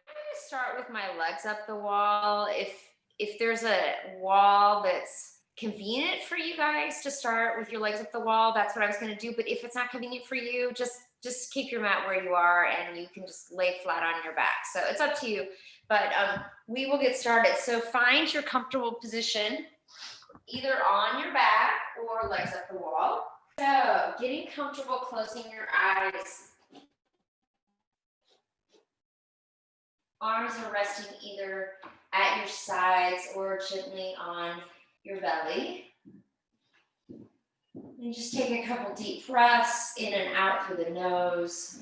gonna start with my legs up the wall. If there's a wall that's convenient for you guys to start with your legs up the wall, that's what I was gonna do. But if it's not convenient for you, just keep your mat where you are and you can just lay flat on your back. So it's up to you. But we will get started. So find your comfortable position, either on your back or legs up the wall. So getting comfortable, closing your eyes. Arms are resting either at your sides or gently on your belly. And just take a couple deep breaths in and out through the nose.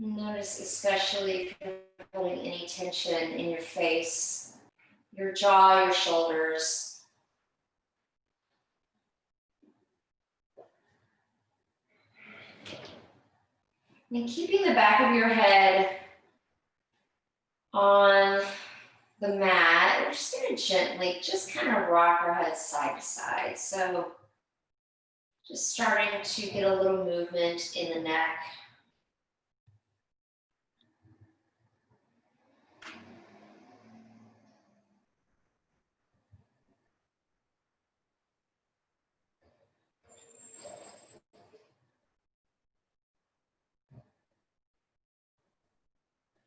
Notice especially if you're holding any tension in your face, your jaw, your shoulders. And keeping the back of your head on the mat, we're just going to gently just kind of rock our head side to side. So just starting to get a little movement in the neck.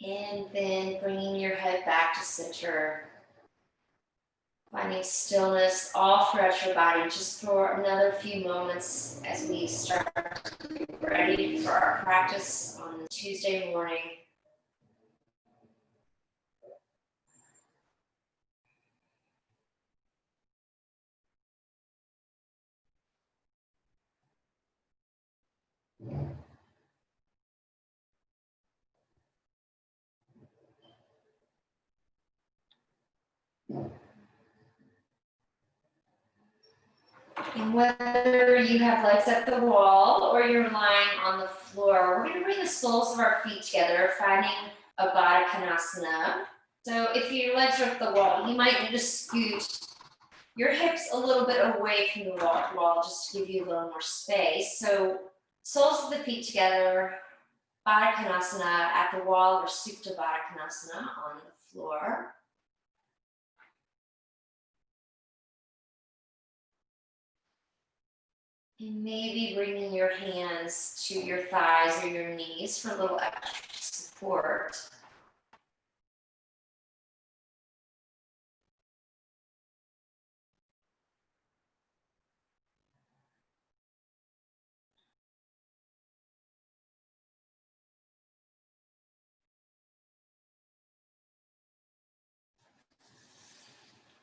And then bringing your head back to center. Finding stillness all throughout your body just for another few moments as we start to get ready for our practice on Tuesday morning. And whether you have legs up the wall or you're lying on the floor, we're going to bring the soles of our feet together, finding a Baddha Konasana. So if your legs are up the wall, you might need to scoot your hips a little bit away from the wall just to give you a little more space. So soles of the feet together, Baddha Konasana at the wall or Supta Baddha Konasana on the floor. And maybe bringing your hands to your thighs or your knees for a little extra support.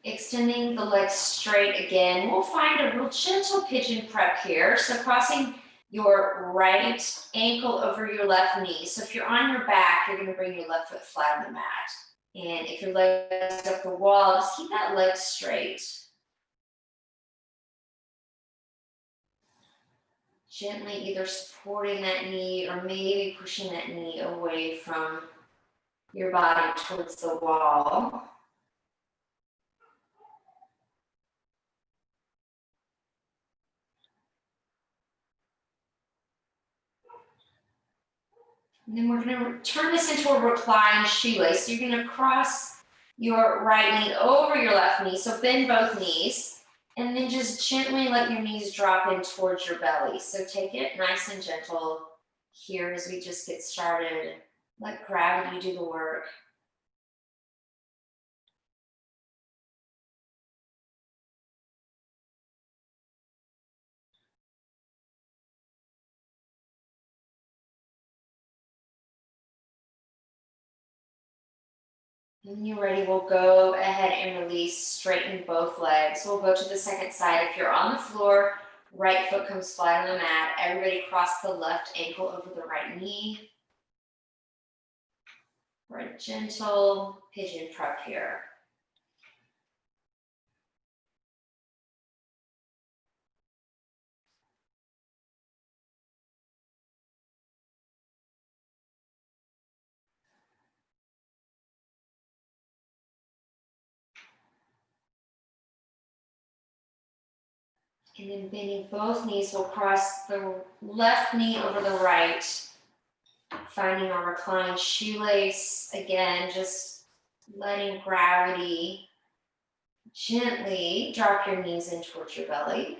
Extending the legs straight again. We'll find a real gentle pigeon prep here. So crossing your right ankle over your left knee. So if you're on your back, you're going to bring your left foot flat on the mat. And if your leg's up the wall, just keep that leg straight. Gently either supporting that knee or maybe pushing that knee away from your body towards the wall. And then we're going to turn this into a reclined shoelace. So you're going to cross your right knee over your left knee. So bend both knees. And then just gently let your knees drop in towards your belly. So take it nice and gentle here as we just get started. Let gravity do the work. When you're ready, we'll go ahead and release, straighten both legs. We'll go to the second side. If you're on the floor, right foot comes flat on the mat. Everybody cross the left ankle over the right knee. For a gentle pigeon prep here. And then bending both knees, we'll cross the left knee over the right, finding our reclined shoelace. Again, just letting gravity gently drop your knees in towards your belly.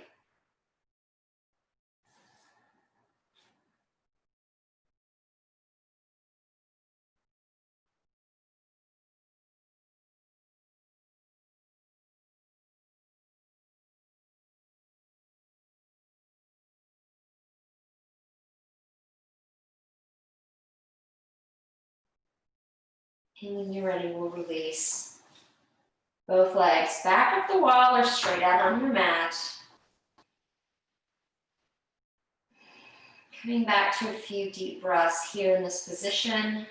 And when you're ready, we'll release both legs back up the wall or straight out on your mat. Coming back to a few deep breaths here in this position.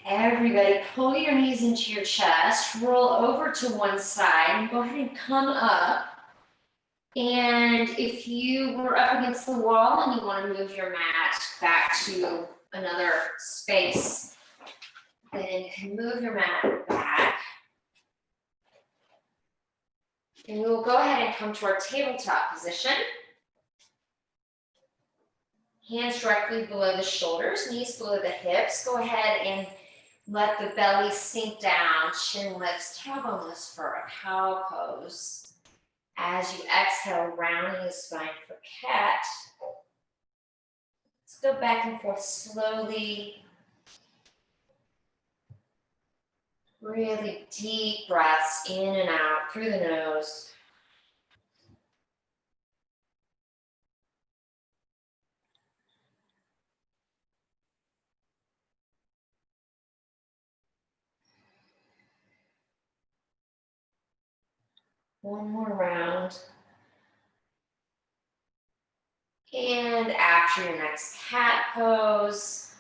Everybody, pull your knees into your chest, roll over to one side, and go ahead and come up. And if you were up against the wall and you want to move your mat back to another space, then you can move your mat back. And we will go ahead and come to our tabletop position. Hands directly below the shoulders, knees below the hips. Go ahead and let the belly sink down, chin lifts, tailbone lifts for a cow pose. As you exhale, rounding the spine for cat. Let's go back and forth slowly. Really deep breaths in and out through the nose. One more round. And after your next cat pose,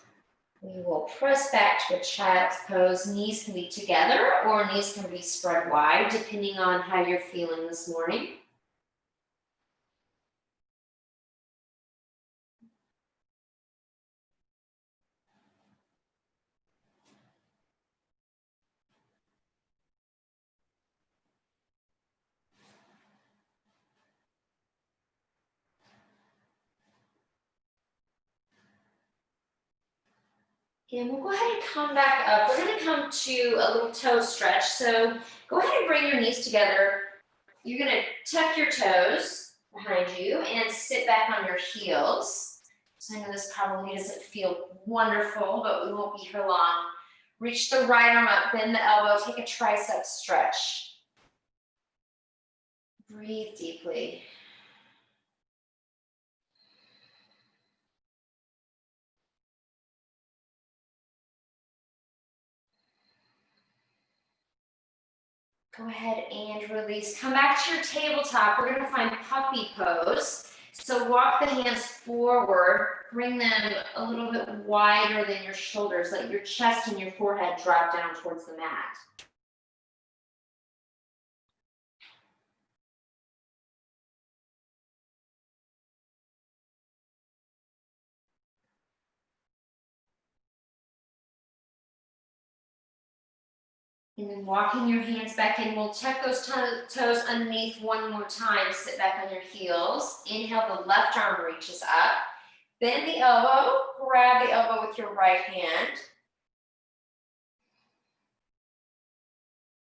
we will press back to a child's pose. Knees can be together or knees can be spread wide, depending on how you're feeling this morning. And we'll go ahead and come back up. We're going to come to a little toe stretch. So go ahead and bring your knees together. You're going to tuck your toes behind you and sit back on your heels. So I know this probably doesn't feel wonderful, but we won't be here long. Reach the right arm up, bend the elbow, take a tricep stretch. Breathe deeply. Go ahead and release. Come back to your tabletop. We're going to find puppy pose. So walk the hands forward. Bring them a little bit wider than your shoulders. Let your chest and your forehead drop down towards the mat. And then walking your hands back in, we'll tuck those toes underneath one more time. Sit back on your heels. Inhale, the left arm reaches up. Bend the elbow, grab the elbow with your right hand.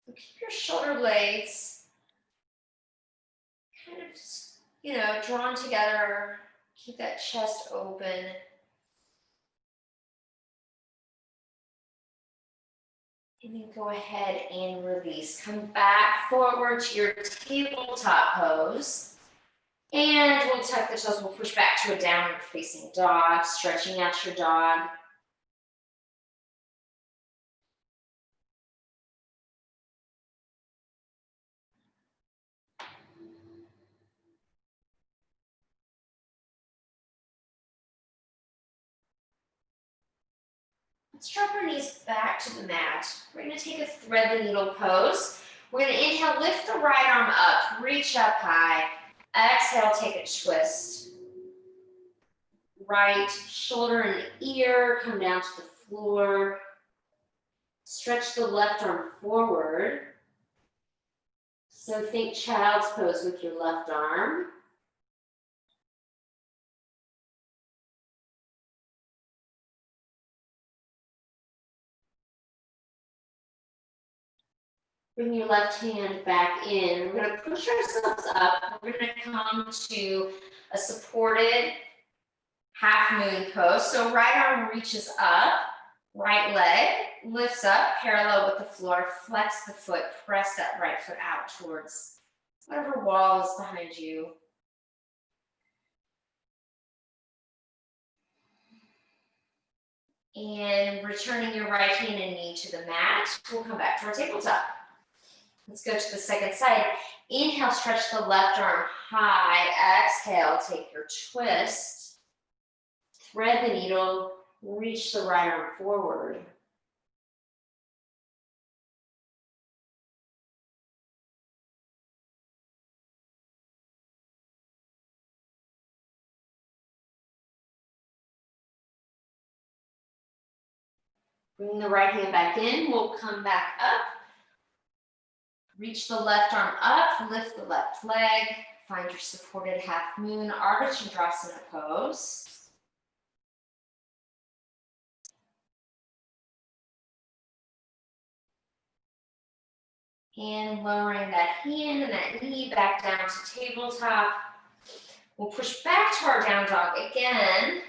So keep your shoulder blades kind of just, drawn together. Keep that chest open. And then go ahead and release. Come back forward to your tabletop pose. And we'll tuck the toes. We'll push back to a downward facing dog, stretching out your dog. Let's drop our knees back to the mat. We're going to take a thread the needle pose. We're going to inhale, lift the right arm up, reach up high. Exhale, take a twist. right shoulder and ear come down to the floor. Stretch the left arm forward. So think child's pose with your left arm. Bring your left hand back in. We're going to push ourselves up. We're going to come to a supported half moon pose. So right arm reaches up, right leg lifts up, parallel with the floor. Flex the foot, press that right foot out towards whatever wall is behind you. And returning your right hand and knee to the mat. We'll come back to our tabletop. Let's go to the second side. Inhale, stretch the left arm high. Exhale, take your twist. Thread the needle, reach the right arm forward. Bring the right hand back in. We'll come back up. Reach the left arm up, lift the left leg. Find your supported half moon, Ardha Chandrasana pose. And lowering that hand and that knee back down to tabletop. We'll push back to our down dog again.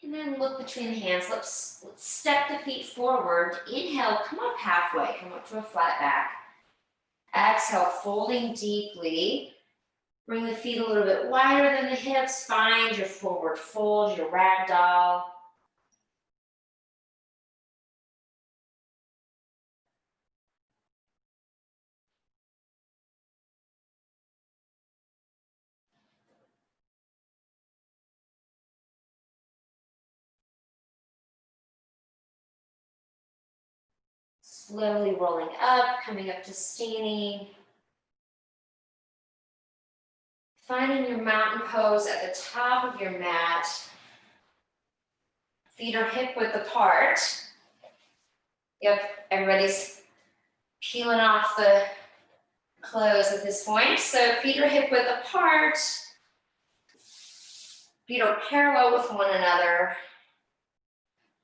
And then look between the hands. Let's step the feet forward. Inhale, come up halfway, come up to a flat back. Exhale, folding deeply. Bring the feet a little bit wider than the hips. Find your forward fold, your ragdoll. Slowly rolling up, coming up to standing. Finding your mountain pose at the top of your mat. Feet are hip width apart. Yep, everybody's peeling off the clothes at this point. So feet are hip width apart. Feet are parallel with one another.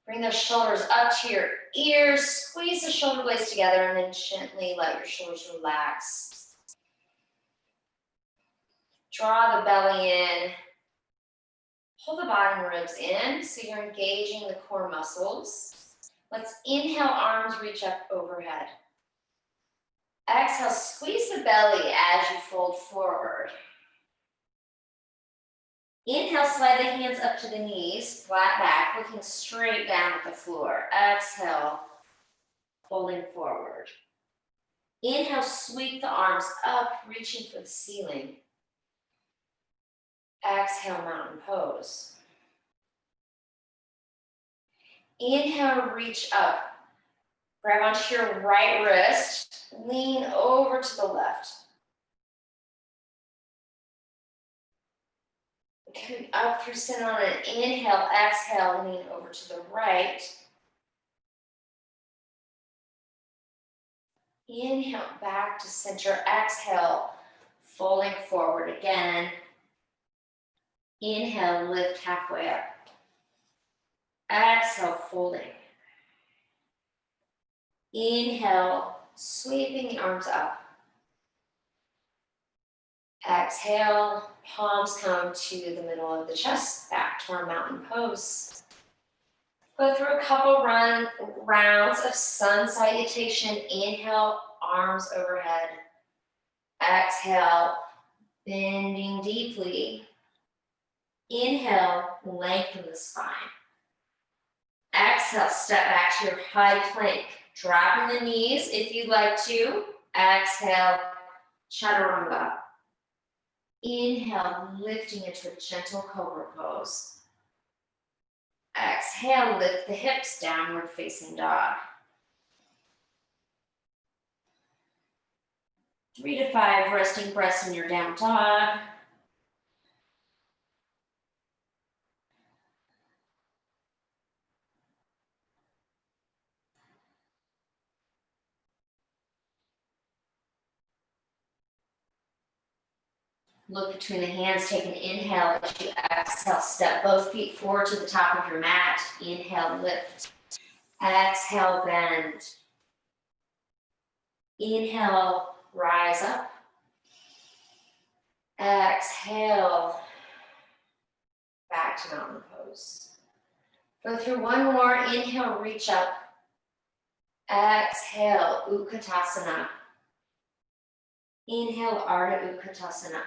Bring those shoulders up to your ears. Squeeze the shoulder blades together and then gently let your shoulders relax. Draw the belly in. Pull the bottom ribs in so you're engaging the core muscles. Let's inhale, arms reach up overhead. Exhale, squeeze the belly as you fold forward. Inhale, slide the hands up to the knees, flat back, looking straight down at the floor. Exhale, folding forward. Inhale, sweep the arms up, reaching for the ceiling. Exhale, mountain pose. Inhale, reach up. Grab onto your right wrist, lean over to the left. Coming up through center on an inhale, exhale, lean over to the right. Inhale, back to center, exhale, folding forward again. Inhale, lift halfway up. Exhale, folding. Inhale, sweeping the arms up. Exhale, palms come to the middle of the chest, back to our mountain pose. Go through a couple rounds of sun salutation. Inhale, arms overhead. Exhale, bending deeply. Inhale, lengthen the spine. Exhale, step back to your high plank. Dropping the knees if you'd like to. Exhale, chaturanga. Inhale, lifting into a gentle cobra pose. Exhale, lift the hips, downward facing dog. 3 to 5 resting breaths in your down dog. Look between the hands, take an inhale. As you exhale, step both feet forward to the top of your mat. Inhale, lift. Exhale, bend. Inhale, rise up. Exhale, back to mountain pose. Go through one more. Inhale, reach up. Exhale, Utkatasana. Inhale, Ardha Utkatasana.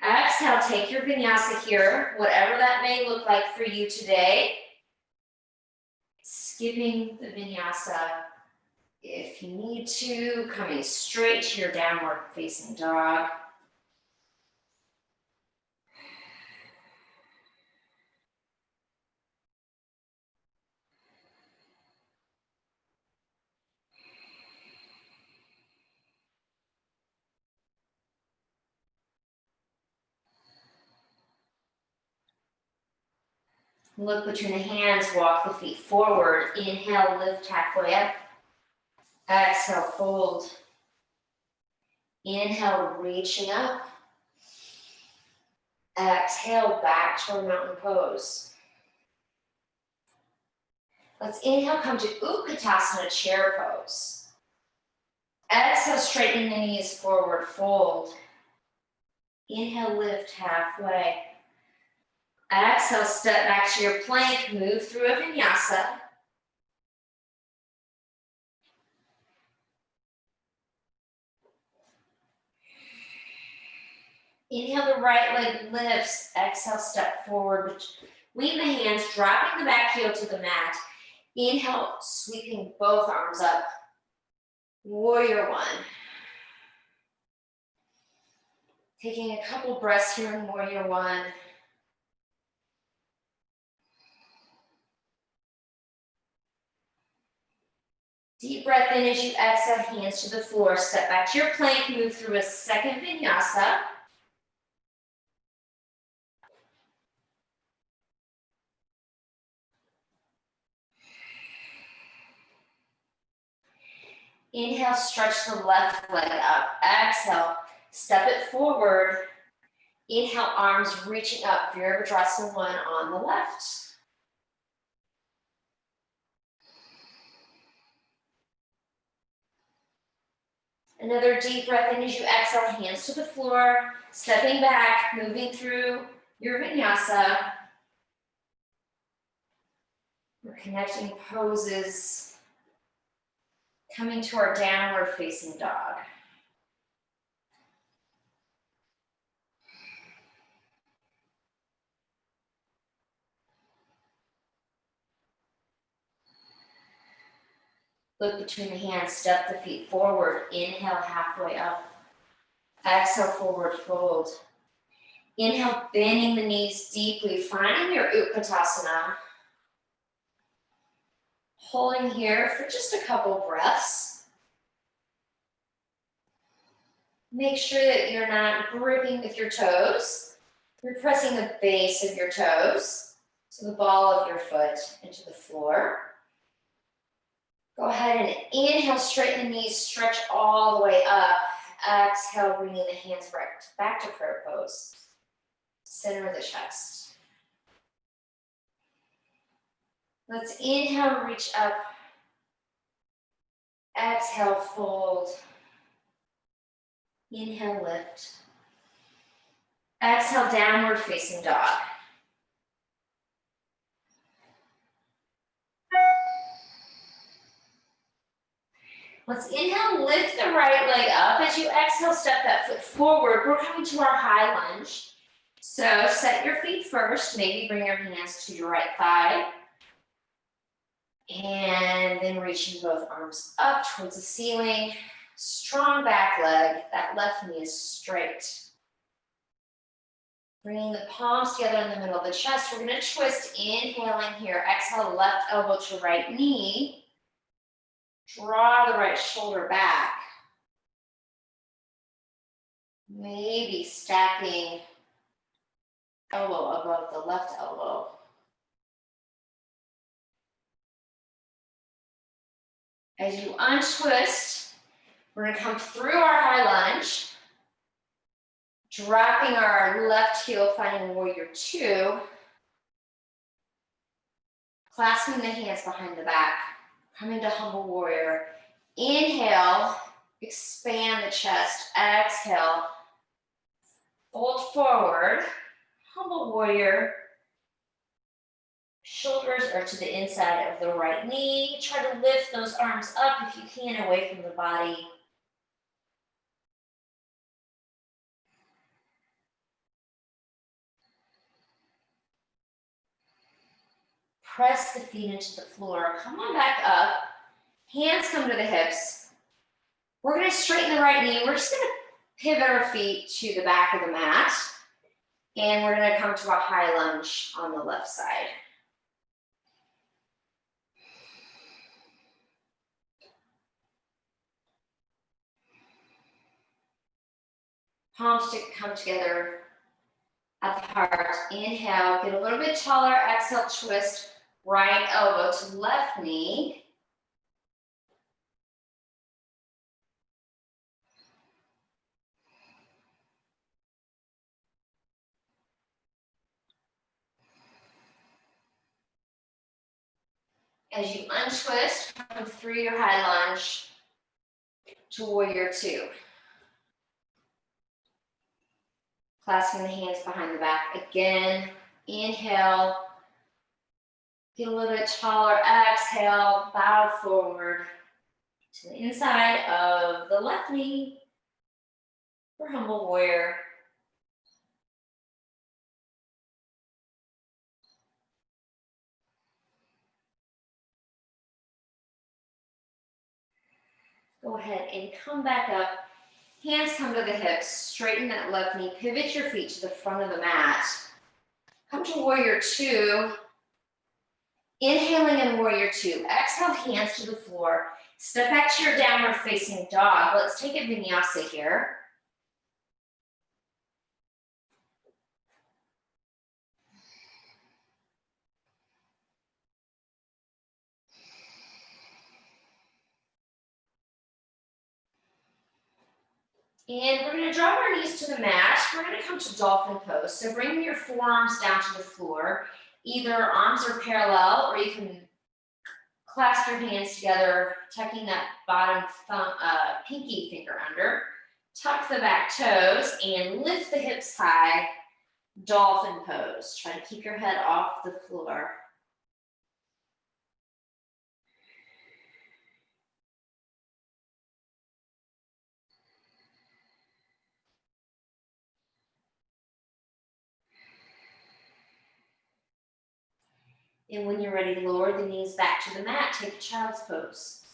Exhale, take your vinyasa here, whatever that may look like for you today. Skipping the vinyasa if you need to, coming straight to your downward facing dog. Look between the hands, walk the feet forward. Inhale, lift halfway up. Exhale, fold. Inhale, reaching up. Exhale, back to our mountain pose. Let's inhale, come to Utkatasana, chair pose. Exhale, straighten the knees forward, fold. Inhale, lift halfway. Exhale, step back to your plank, move through a vinyasa. Inhale, the right leg lifts. Exhale, step forward. Between the hands, dropping the back heel to the mat. Inhale, sweeping both arms up. Warrior one. Taking a couple breaths here in warrior one. Deep breath in as you exhale, hands to the floor. Step back to your plank, move through a second vinyasa. Inhale, stretch the left leg up. Exhale, step it forward. Inhale, arms reaching up, Virabhadrasana 1 on the left. Another deep breath in as you exhale, hands to the floor, stepping back, moving through your vinyasa. We're connecting poses, coming to our downward facing dog. Look between the hands, step the feet forward. Inhale, halfway up. Exhale, forward fold. Inhale, bending the knees deeply, finding your Utkatasana. Holding here for just a couple breaths. Make sure that you're not gripping with your toes. You're pressing the base of your toes to the ball of your foot into the floor. Go ahead and inhale, straighten the knees, stretch all the way up. Exhale, bringing the hands back to prayer pose. Center of the chest. Let's inhale, reach up. Exhale, fold. Inhale, lift. Exhale, downward facing dog. Let's inhale, lift the right leg up. As you exhale, step that foot forward. We're coming to our high lunge. So set your feet first. Maybe bring your hands to your right thigh. And then reaching both arms up towards the ceiling. Strong back leg. That left knee is straight. Bringing the palms together in the middle of the chest. We're going to twist, inhaling here. Exhale, left elbow to right knee. Draw the right shoulder back. Maybe stacking elbow above the left elbow. As you untwist, we're going to come through our high lunge, dropping our left heel, finding warrior two, clasping the hands behind the back, coming to humble warrior. Inhale, expand the chest. Exhale, fold forward, humble warrior. Shoulders are to the inside of the right knee. Try to lift those arms up if you can, away from the body. Press the feet into the floor. Come on back up. Hands come to the hips. We're going to straighten the right knee. We're just going to pivot our feet to the back of the mat. And we're going to come to a high lunge on the left side. Palms to come together at the heart. Inhale, get a little bit taller. Exhale, twist right elbow to left knee. As you untwist, come through your high lunge to warrior two. Clasping the hands behind the back. Again, inhale, get a little bit taller. Exhale, bow forward to the inside of the left knee for humble warrior. Go ahead and come back up. Hands come to the hips. Straighten that left knee. Pivot your feet to the front of the mat. Come to warrior two. Inhaling in warrior two. Exhale, hands to the floor. Step back to your downward facing dog. Let's take a vinyasa here. And we're going to drop our knees to the mat. We're going to come to dolphin pose. So bring your forearms down to the floor. Either arms are parallel, or you can clasp your hands together, tucking that bottom thumb, pinky finger under. Tuck the back toes and lift the hips high. Dolphin pose. Try to keep your head off the floor. And when you're ready, lower the knees back to the mat. Take a child's pose.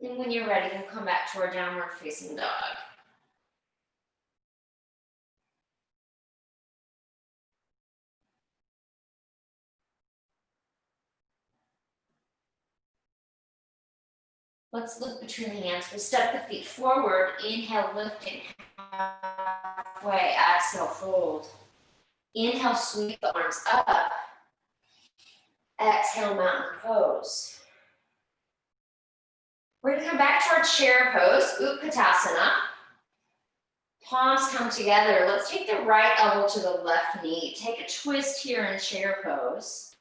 And when you're ready, we'll come back to our downward facing dog. Let's look between the hands. We'll step the feet forward. Inhale, lifting halfway. Exhale, fold. Inhale, sweep the arms up. Exhale, mountain pose. We're going to come back to our chair pose, Utkatasana. Palms come together. Let's take the right elbow to the left knee. Take a twist here in chair pose.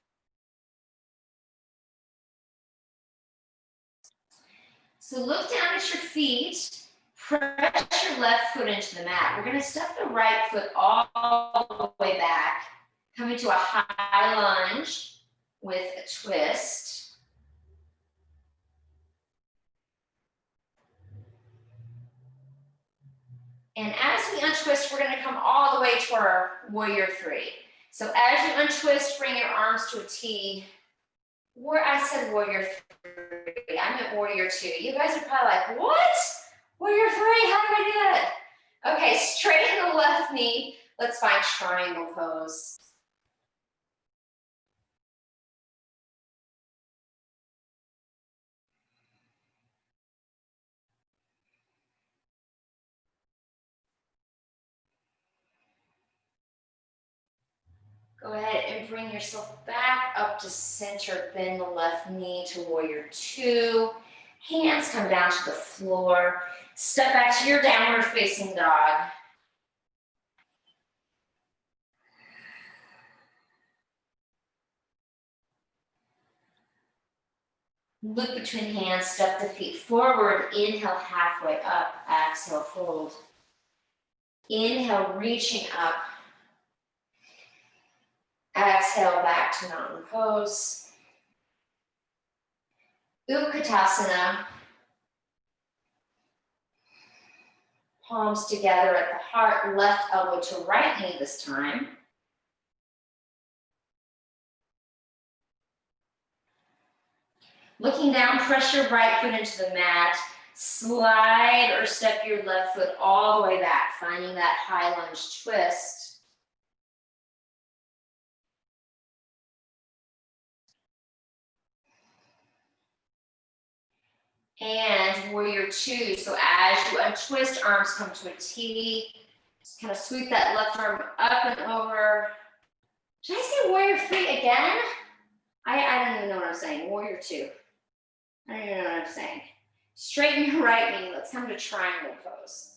So look down at your feet. Press your left foot into the mat. We're going to step the right foot all the way back, coming to a high lunge with a twist. And as we untwist, we're going to come all the way to our warrior three. So as you untwist, bring your arms to a T. Where I said warrior 3, I meant warrior 2. You guys are probably like, what? Warrior 3, how did I do that? Okay, straighten the left knee. Let's find triangle pose. Go ahead and bring yourself back up to center. Bend the left knee to warrior 2. Hands come down to the floor. Step back to your downward facing dog. Look between hands, step the feet forward. Inhale, halfway up. Exhale, fold. Inhale, reaching up. Exhale, back to mountain pose. Utkatasana. Palms together at the heart, left elbow to right knee this time. Looking down, press your right foot into the mat. Slide or step your left foot all the way back, finding that high lunge twist. And warrior 2. So as you untwist, arms come to a T. Just kind of sweep that left arm up and over. Should I say warrior 3 again? I don't even know what I'm saying. Warrior 2. I don't even know what I'm saying. Straighten your right knee. Let's come to triangle pose.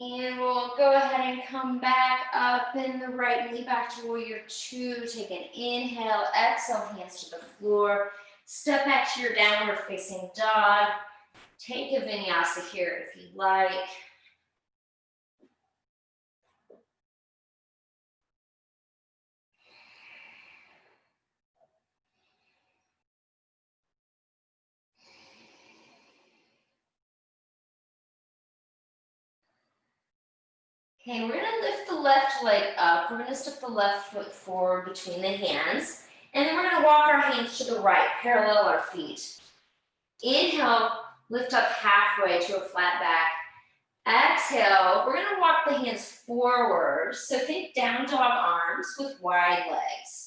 And we'll go ahead and come back up, bend the right knee back to warrior 2. Take an inhale, exhale, hands to the floor. Step back to your downward facing dog. Take a vinyasa here if you'd like. Okay, we're gonna lift the left leg up. We're gonna step the left foot forward between the hands. And then we're gonna walk our hands to the right, parallel our feet. Inhale, lift up halfway to a flat back. Exhale, we're gonna walk the hands forward. So think down dog arms with wide legs.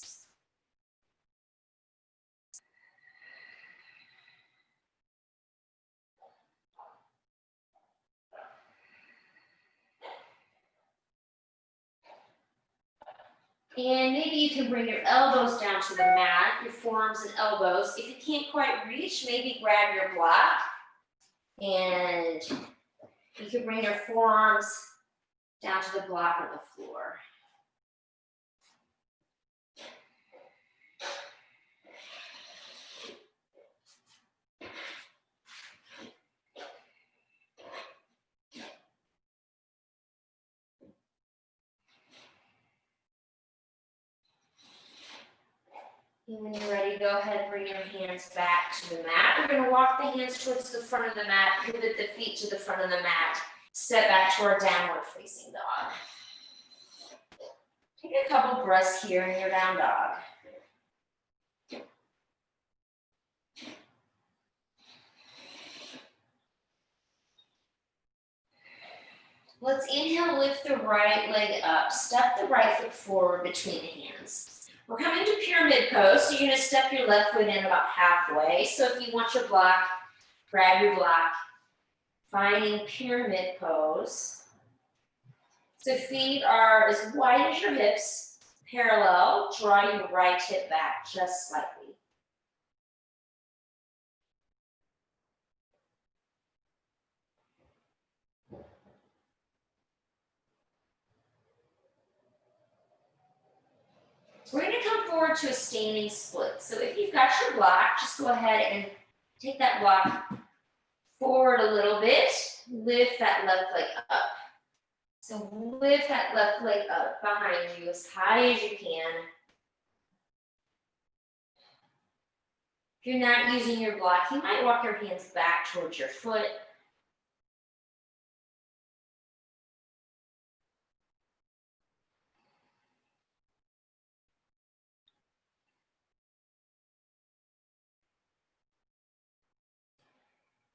And maybe you can bring your elbows down to the mat, your forearms and elbows. If you can't quite reach, maybe grab your block. And you can bring your forearms down to the block on the floor. And when you're ready, go ahead and bring your hands back to the mat. We're going to walk the hands towards the front of the mat, pivot the feet to the front of the mat, step back to our downward facing dog. Take a couple breaths here in your down dog. Let's inhale, lift the right leg up, step the right foot forward between the hands. We're coming to pyramid pose, so you're gonna step your left foot in about halfway. So if you want your block, grab your block. Finding pyramid pose. So feet are as wide as your hips, parallel. Draw your right hip back just slightly. We're going to come forward to a standing split. So if you've got your block, just go ahead and take that block forward a little bit. Lift that left leg up. So lift that left leg up behind you as high as you can. If you're not using your block, you might walk your hands back towards your foot.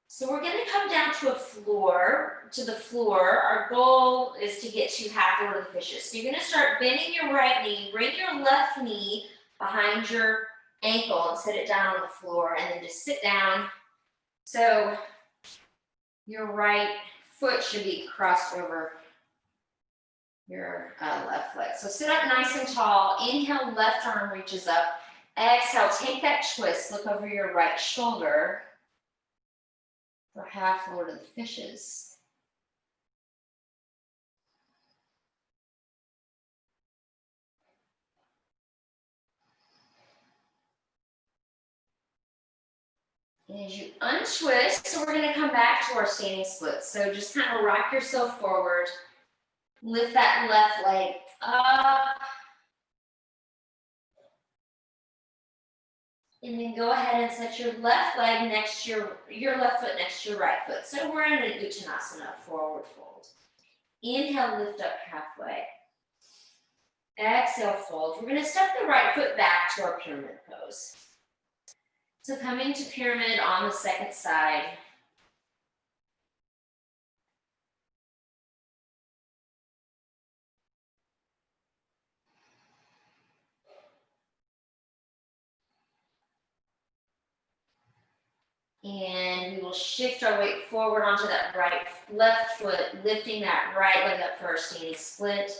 So we're going to come down to the floor. Our goal is to get to half Lord of the Fishes. So you're going to start bending your right knee, bring your left knee behind your ankle and set it down on the floor, and then just sit down. So your right foot should be crossed over your left leg. So sit up nice and tall. Inhale, left arm reaches up. Exhale, take that twist. Look over your right shoulder for half Lord of the Fishes. And as you untwist, so we're going to come back to our standing splits. So just kind of rock yourself forward. Lift that left leg up. And then go ahead and set your left leg next to your left foot next to your right foot. So we're in a Uttanasana, forward fold. Inhale, lift up halfway. Exhale, fold. We're going to step the right foot back to our pyramid pose. So coming to pyramid on the second side. And we will shift our weight forward onto that left foot, lifting that right leg up for our standing split.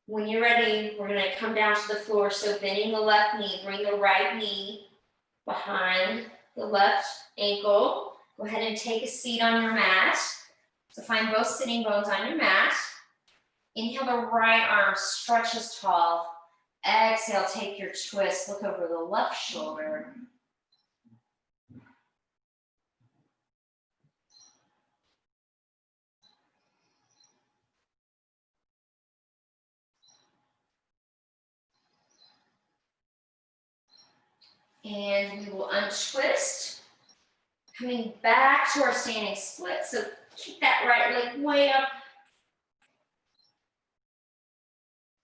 When you're ready, we're going to come down to the floor. So bending the left knee, bring the right knee behind the left ankle. Go ahead and take a seat on your mat. So find both sitting bones on your mat. Inhale, the right arm stretches tall. Exhale, take your twist. Look over the left shoulder. And we will untwist, coming back to our standing split. So keep that right leg way up.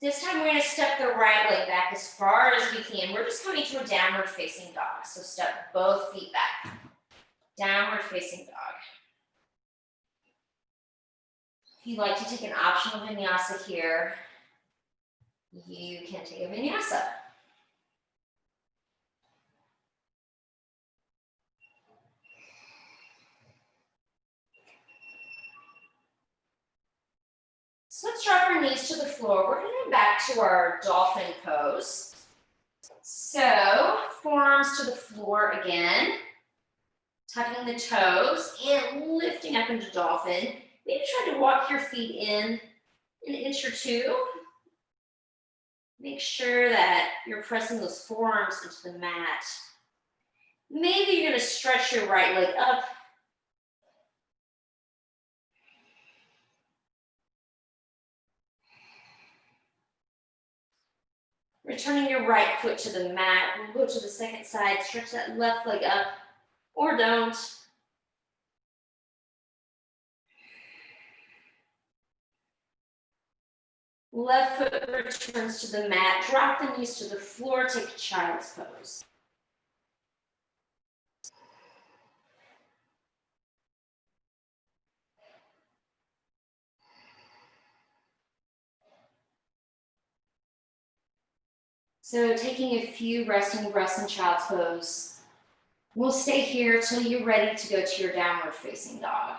This time we're going to step the right leg back as far as we can. We're just coming to a downward facing dog. So step both feet back. Downward facing dog. If you'd like to take an optional vinyasa here, you can take a vinyasa. So let's drop our knees to the floor. We're going to go back to our dolphin pose. So forearms to the floor again, tucking the toes and lifting up into dolphin. Maybe try to walk your feet in an inch or two. Make sure that you're pressing those forearms into the mat. Maybe you're going to stretch your right leg up. Returning your right foot to the mat. We'll go to the second side. Stretch that left leg up, or don't. Left foot returns to the mat. Drop the knees to the floor. Take a child's pose. So taking a few resting breaths in child's pose. We'll stay here till you're ready to go to your downward facing dog.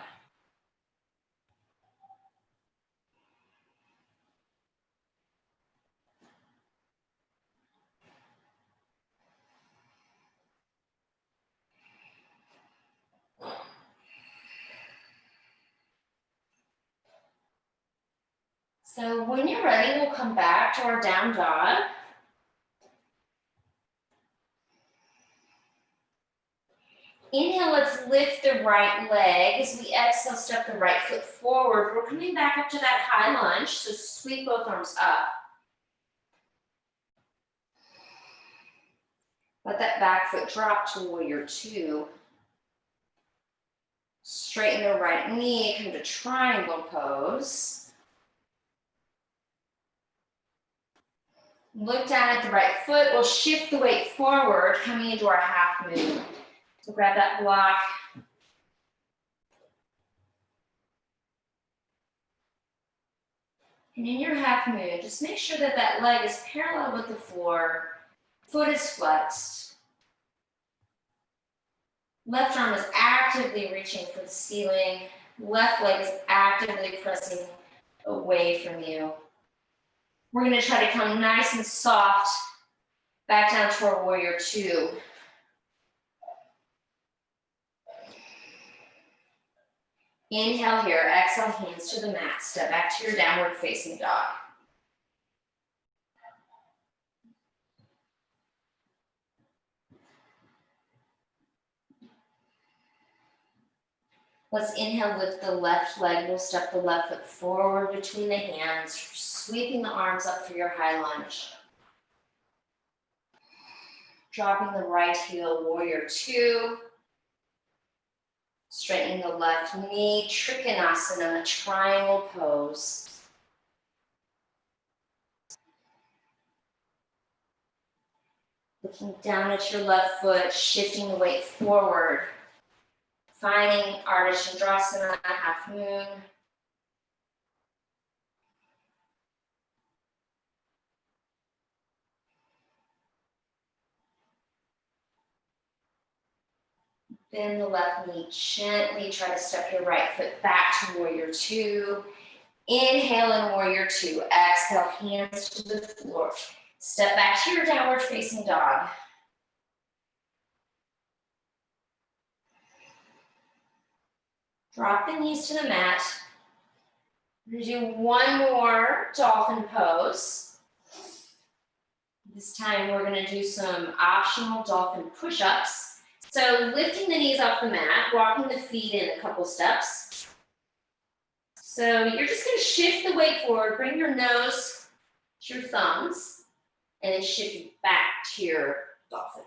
So when you're ready, we'll come back to our down dog. Inhale, let's lift the right leg. As we exhale, step the right foot forward. We're coming back up to that high lunge, so sweep both arms up. Let that back foot drop to warrior two. Straighten the right knee, come to triangle pose. Look down at the right foot. We'll shift the weight forward, coming into our half moon. So grab that block. And in your half moon, just make sure that that leg is parallel with the floor. Foot is flexed. Left arm is actively reaching for the ceiling. Left leg is actively pressing away from you. We're going to try to come nice and soft back down to our warrior two. Inhale here, exhale, hands to the mat. Step back to your downward facing dog. Let's inhale, lift the left leg. We'll step the left foot forward between the hands, sweeping the arms up for your high lunge. Dropping the right heel, warrior two. Straightening the left knee, Trikonasana, triangle pose. Looking down at your left foot, shifting the weight forward. Finding Ardha Chandrasana, half moon. Bend the left knee gently. Try to step your right foot back to warrior two. Inhale in warrior two. Exhale, hands to the floor. Step back to your downward facing dog. Drop the knees to the mat. We're going to do one more dolphin pose. This time we're going to do some optional dolphin push-ups. So lifting the knees off the mat, walking the feet in a couple steps. So you're just going to shift the weight forward, bring your nose to your thumbs, and then shift back to your dolphin.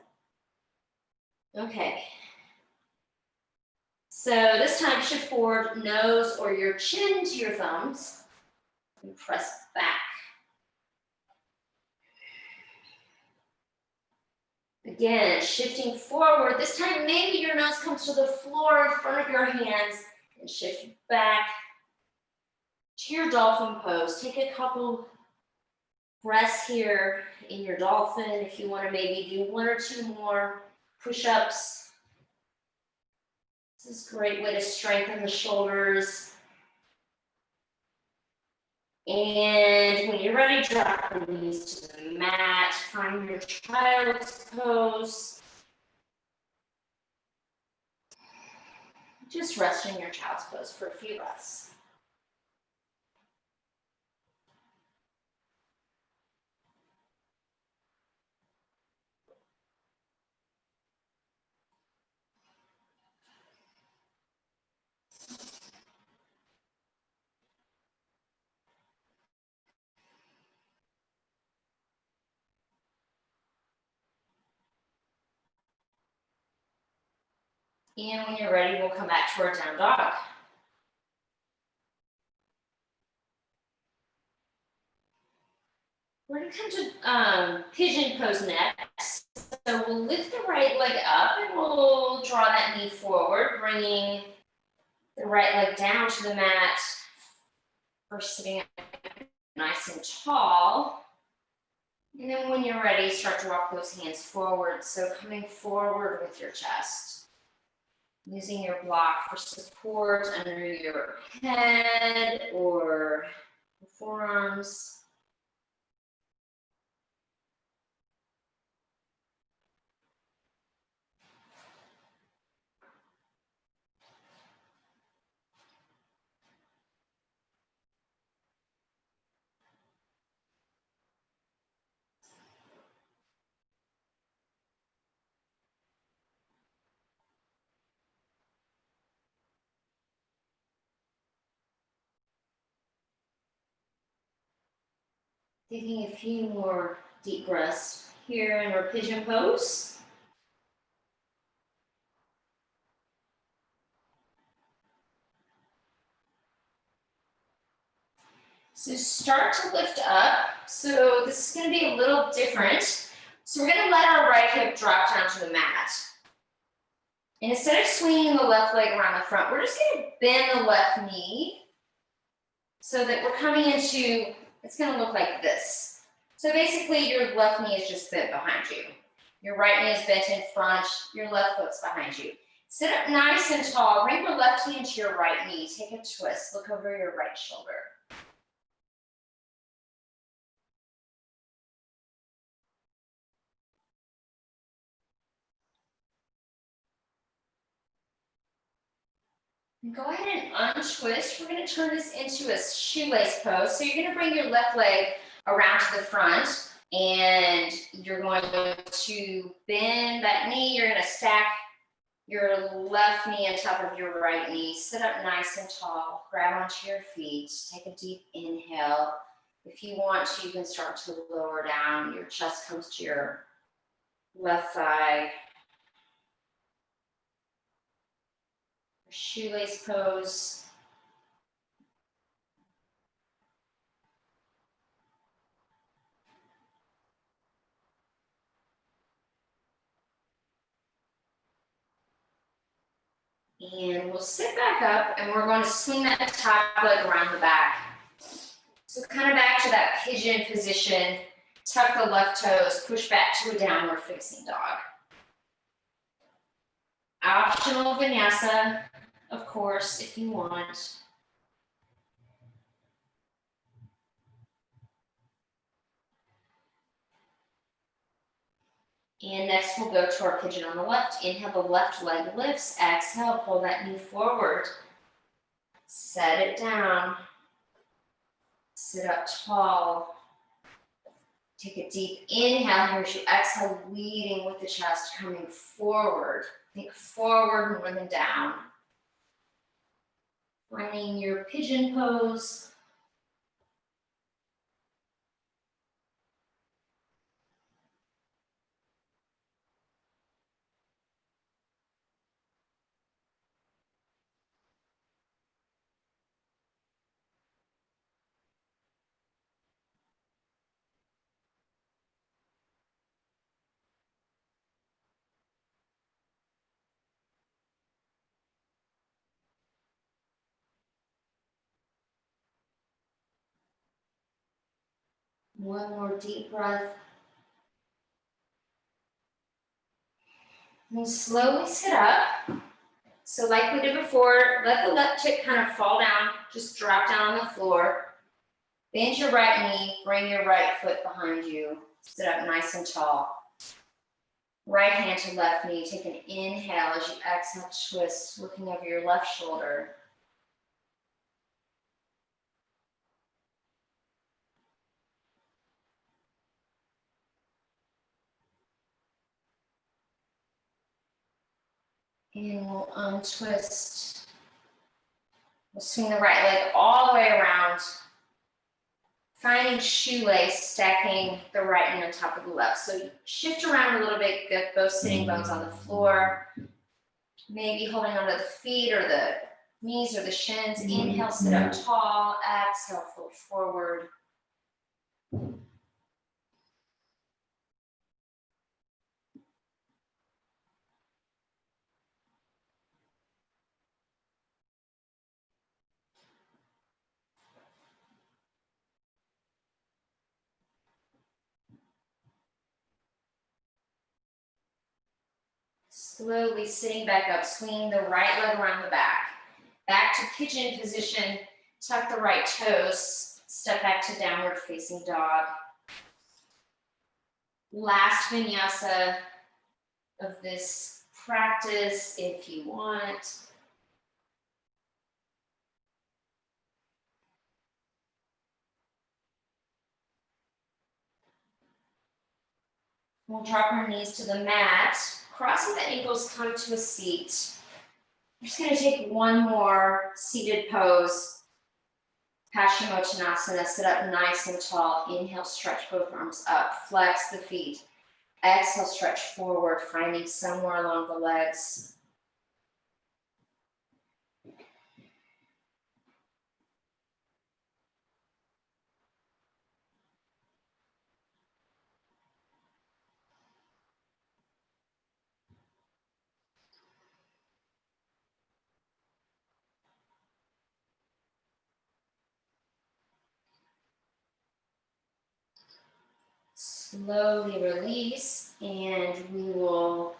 Okay. So this time shift forward, nose or your chin to your thumbs, and press back. Again, shifting forward. This time maybe your nose comes to the floor in front of your hands, and shift back to your dolphin pose. Take a couple breaths here in your dolphin. If you want to maybe do one or two more push-ups. This is a great way to strengthen the shoulders. And when you're ready, drop the knees to the mat. Find your child's pose. Just rest in your child's pose for a few breaths. And when you're ready, we'll come back to our down dog. We're going to come to pigeon pose next. So we'll lift the right leg up and we'll draw that knee forward, bringing the right leg down to the mat. First sitting up nice and tall. And then when you're ready, start to walk those hands forward. So coming forward with your chest. Using your block for support under your head or forearms. Taking a few more deep breaths here in our pigeon pose. So start to lift up. So this is going to be a little different. So we're going to let our right hip drop down to the mat. And instead of swinging the left leg around the front, we're just going to bend the left knee so that we're coming into, it's going to look like this. So basically your left knee is just bent behind you. Your right knee is bent in front, your left foot's behind you. Sit up nice and tall, bring your left hand to your right knee, take a twist, look over your right shoulder. And go ahead and untwist. We're going to turn this into a shoelace pose. So you're going to bring your left leg around to the front and you're going to bend that knee. You're going to stack your left knee on top of your right knee. Sit up nice and tall. Grab onto your feet. Take a deep inhale. If you want to, you can start to lower down. Your chest comes to your left thigh. Shoelace pose. And we'll sit back up and we're going to swing that top leg around the back. So kind of back to that pigeon position, tuck the left toes, push back to a downward facing dog. Optional vinyasa, of course, if you want. And next we'll go to our pigeon on the left. Inhale, the left leg lifts. Exhale, pull that knee forward. Set it down. Sit up tall. Take a deep inhale here as you exhale, leading with the chest, coming forward. Think forward more than down. Finding your pigeon pose. One more deep breath. And slowly sit up. So like we did before, let the left hip kind of fall down, just drop down on the floor. Bend your right knee, bring your right foot behind you. Sit up nice and tall. Right hand to left knee, take an inhale as you exhale, twist, looking over your left shoulder. And we'll untwist. We'll swing the right leg all the way around. Finding shoelace, stacking the right knee on top of the left. So shift around a little bit, get both sitting bones on the floor. Maybe holding onto the feet or the knees or the shins. Inhale, sit up tall. Exhale, fold forward. Slowly sitting back up, swinging the right leg around the back. Back to pigeon position, tuck the right toes, step back to downward facing dog. Last vinyasa of this practice, if you want. We'll drop our knees to the mat, crossing the ankles, come to a seat. I'm just going to take one more seated pose. Paschimottanasana, sit up nice and tall. Inhale, stretch both arms up, flex the feet. Exhale, stretch forward, finding somewhere along the legs. Slowly release, and we will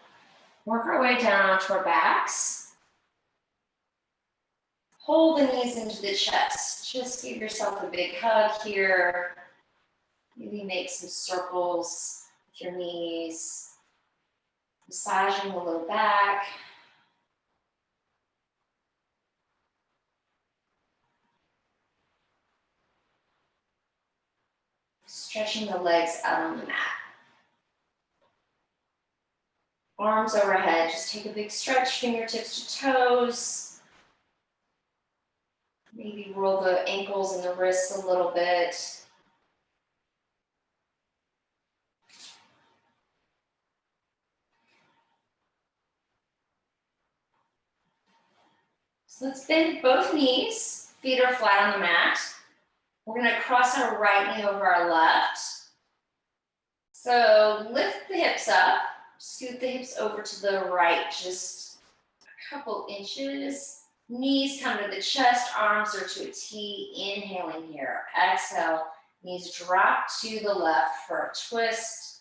work our way down onto our backs. Hold the knees into the chest. Just give yourself a big hug here. Maybe make some circles with your knees. Massaging the low back. Stretching the legs out on the mat. Arms overhead, just take a big stretch, fingertips to toes. Maybe roll the ankles and the wrists a little bit. So let's bend both knees, feet are flat on the mat. We're gonna cross our right knee over our left. So lift the hips up, scoot the hips over to the right, just a couple inches. Knees come to the chest, arms are to a T. Inhaling here. Exhale, knees drop to the left for a twist.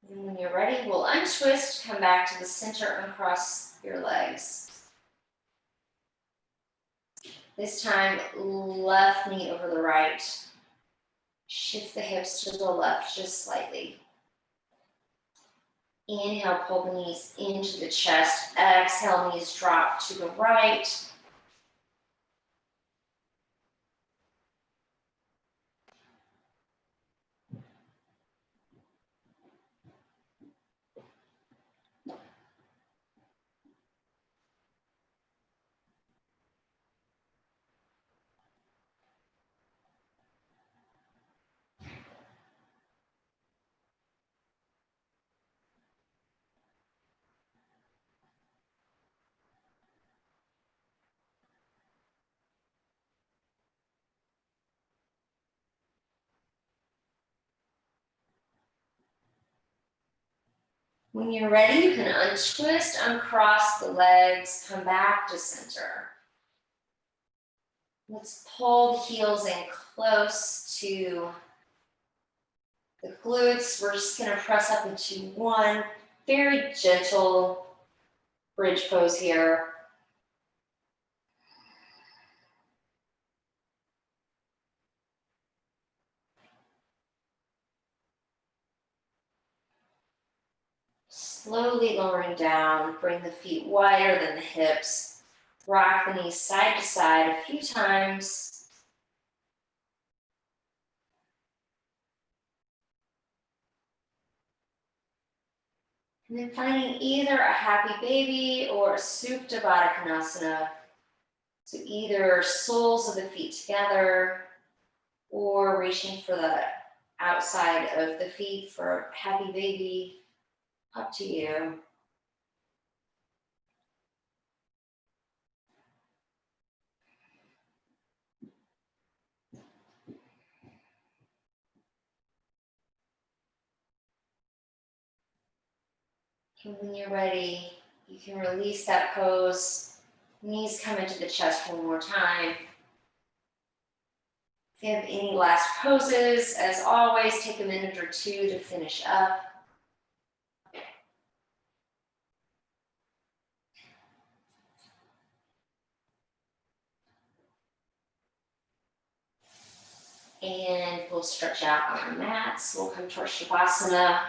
And when you're ready, we'll untwist, come back to the center and cross your legs. This time, left knee over the right. Shift the hips to the left just slightly. Inhale, pull the knees into the chest. Exhale, knees drop to the right. When you're ready, you can untwist, uncross the legs, come back to center. Let's pull the heels in close to the glutes. We're just gonna press up into one very gentle bridge pose here. Slowly lowering down, bring the feet wider than the hips. Rock the knees side to side a few times. And then finding either a happy baby or a Supta Baddha Konasana. So either soles of the feet together or reaching for the outside of the feet for happy baby. Up to you. And when you're ready, you can release that pose. Knees come into the chest one more time. If you have any last poses, as always, take a minute or two to finish up. And we'll stretch out on our mats. We'll come to our Shavasana.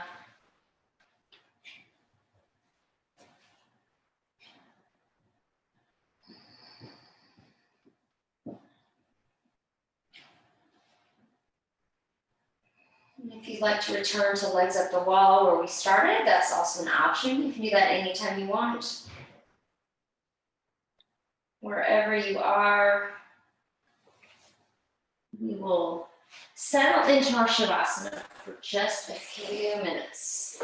And if you'd like to return to legs up the wall where we started, that's also an option. You can do that anytime you want. Wherever you are, we will settle into our Shavasana for just a few minutes.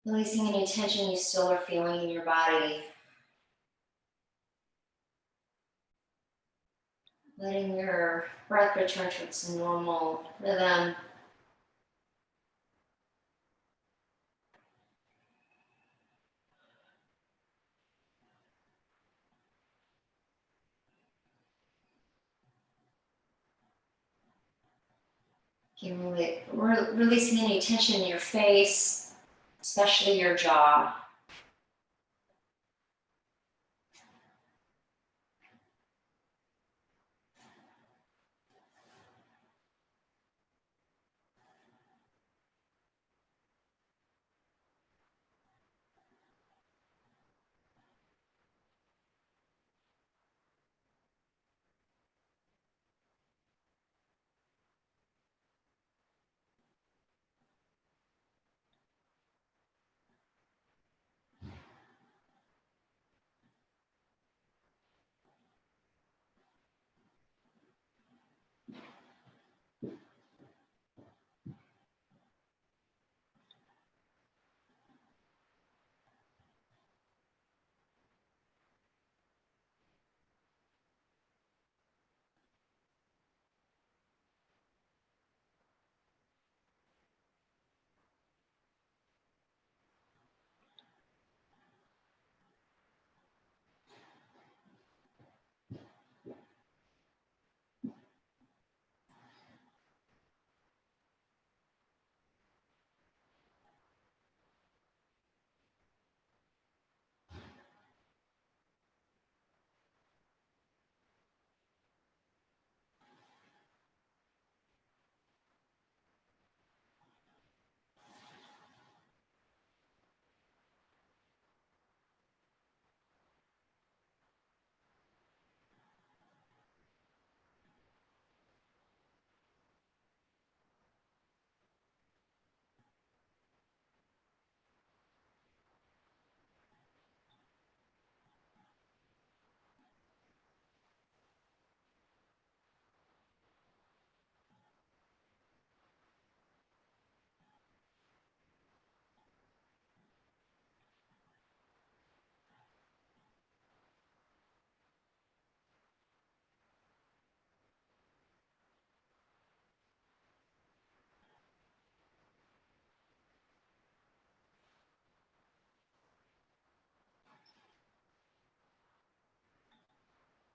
Releasing any tension you still are feeling in your body. Letting your breath return to its normal rhythm. Releasing any tension in your face, especially your jaw.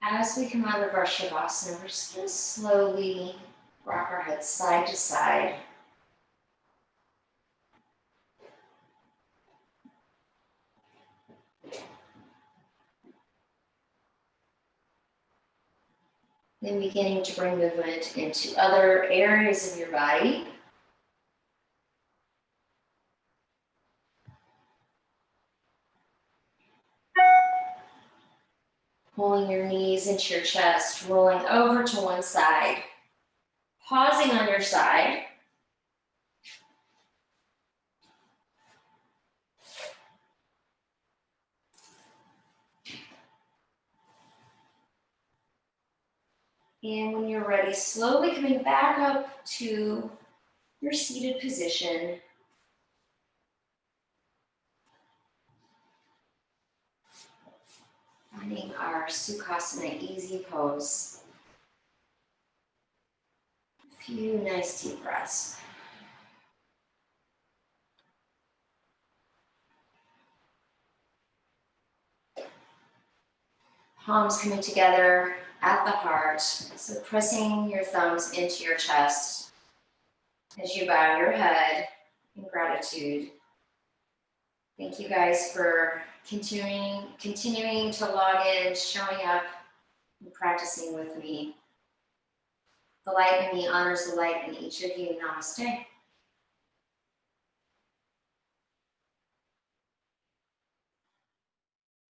As we come out of our Shavasana, we're just going to slowly rock our heads side to side. Then beginning to bring movement into other areas of your body. Pulling your knees into your chest, rolling over to one side. Pausing on your side. And when you're ready, slowly coming back up to your seated position. Finding our Sukhasana easy pose. A few nice deep breaths. Palms coming together at the heart. So pressing your thumbs into your chest as you bow your head in gratitude. Thank you guys for continuing to log in, showing up, and practicing with me. The light in me honors the light in each of you. Namaste.